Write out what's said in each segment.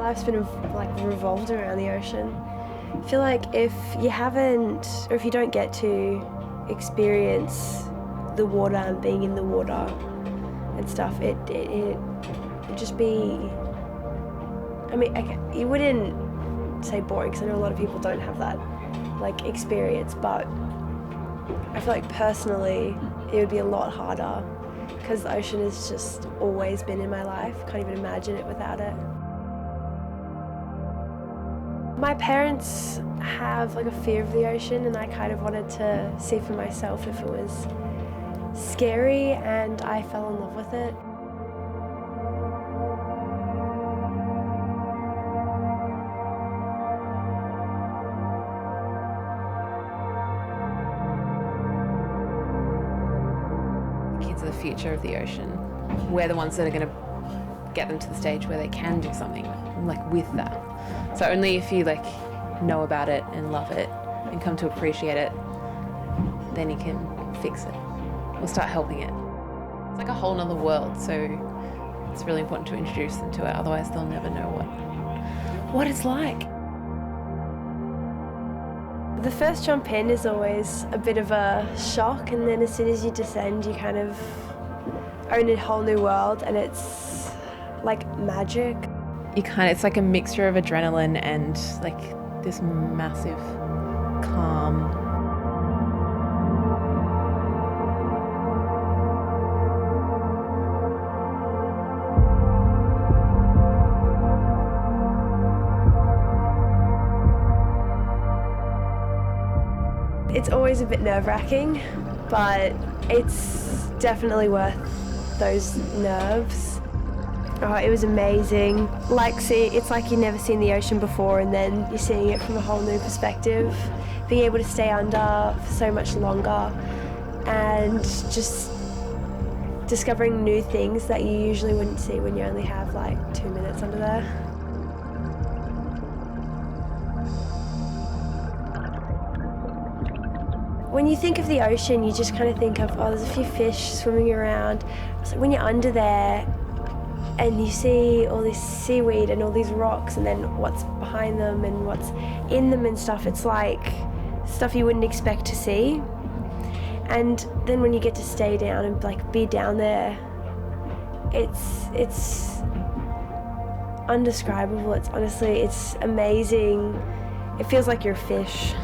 life's been like revolved around the ocean. I feel like if you haven't, or if you don't get to experience the water and being in the water and stuff, it just be, I mean, you wouldn't say boring, because I know a lot of people don't have that like experience, but I feel like personally it would be a lot harder, because the ocean has just always been in my life. Can't even imagine it without it. My parents have like a fear of the ocean, and I kind of wanted to see for myself if it was scary, and I fell in love with it. Kids are the future of the ocean. We're the ones that are going to get them to the stage where they can do something like with that. So only if you like know about it and love it and come to appreciate it, then you can fix it or start helping it. It's like a whole nother world, so it's really important to introduce them to it, otherwise they'll never know what it's like. The first jump in is always a bit of a shock, and then as soon as you descend, you kind of are in a whole new world, and it's like magic. It's like a mixture of adrenaline and like this massive calm. It's always a bit nerve-wracking, but it's definitely worth those nerves. Oh, it was amazing. It's like you've never seen the ocean before, and then you're seeing it from a whole new perspective. Being able to stay under for so much longer, and just discovering new things that you usually wouldn't see when you only have like 2 minutes under there. When you think of the ocean, you just kind of think of, oh, there's a few fish swimming around. So when you're under there and you see all this seaweed and all these rocks, and then what's behind them and what's in them and stuff, it's like stuff you wouldn't expect to see. And then when you get to stay down and like be down there, it's undescribable. It's amazing. It feels like you're a fish.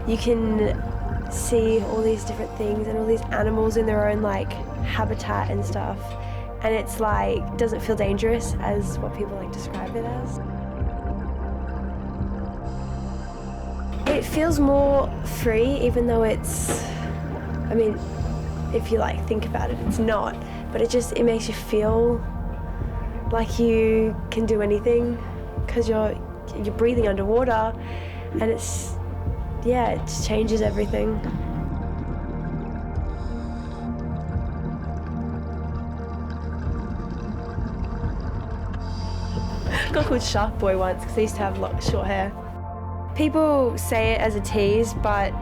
You can see all these different things and all these animals in their own like habitat and stuff, and it's like doesn't feel dangerous as what people like describe it as. It feels more free, even though it's, I mean, if you like think about it, it's not, but it makes you feel like you can do anything, because you're breathing underwater, and it just changes everything. I got called Shark Boy once because I used to have short hair. People say it as a tease, but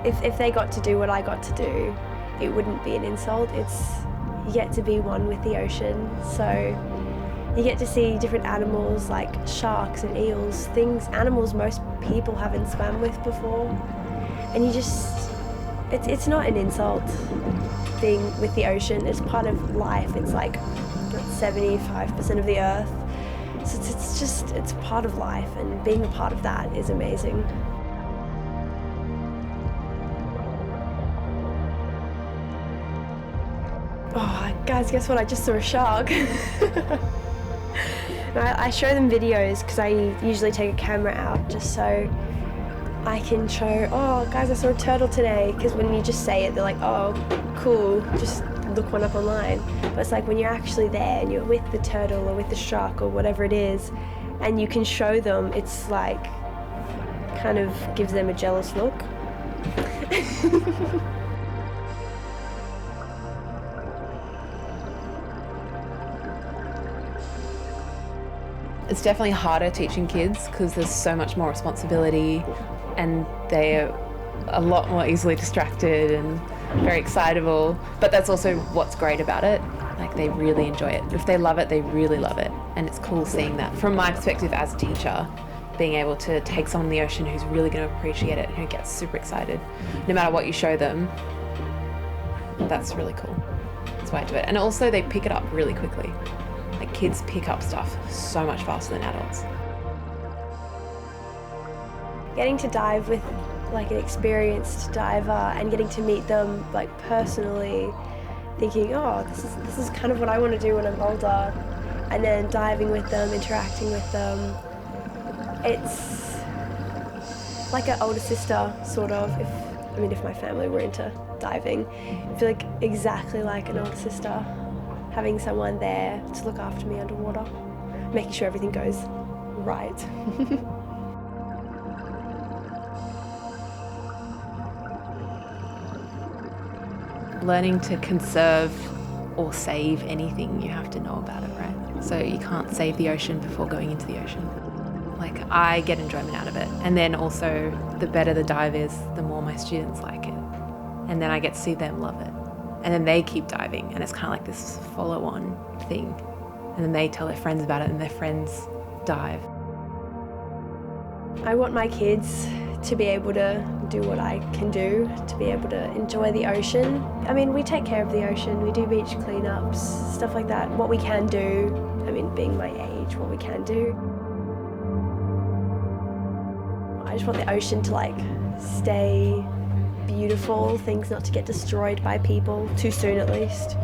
if they got to do what I got to do, it wouldn't be an insult. You get to be one with the ocean, so you get to see different animals like sharks and eels, animals most people haven't swam with before. And it's not an insult being with the ocean. It's part of life. It's like 75% of the earth. So it's part of life, and being a part of that is amazing. Oh, guys, guess what? I just saw a shark. I show them videos because I usually take a camera out just so I can show, oh guys, I saw a turtle today, because when you just say it, they're like, oh, cool, just look one up online. But it's like when you're actually there and you're with the turtle or with the shark or whatever it is, and you can show them, it's like, kind of gives them a jealous look. It's definitely harder teaching kids because there's so much more responsibility, and they're a lot more easily distracted and very excitable. But that's also what's great about it. Like, they really enjoy it. If they love it, they really love it. And it's cool seeing that. From my perspective as a teacher, being able to take someone in the ocean who's really going to appreciate it, who gets super excited, no matter what you show them, that's really cool. That's why I do it. And also they pick it up really quickly. Like, kids pick up stuff so much faster than adults. Getting to dive with like an experienced diver and getting to meet them like personally, thinking, oh, this is kind of what I want to do when I'm older, and then diving with them, interacting with them. It's like an older sister, sort of. If my family were into diving, I feel like exactly like an older sister, having someone there to look after me underwater, making sure everything goes right. Learning to conserve or save anything, you have to know about it, right? So you can't save the ocean before going into the ocean. Like, I get enjoyment out of it. And then also, the better the dive is, the more my students like it. And then I get to see them love it. And then they keep diving, and it's kind of like this follow-on thing. And then they tell their friends about it, and their friends dive. I want my kids to be able to do what I can do, to be able to enjoy the ocean. We take care of the ocean, we do beach cleanups, stuff like that, what we can do. Being my age, what we can do. I just want the ocean to stay beautiful, things not to get destroyed by people, too soon at least.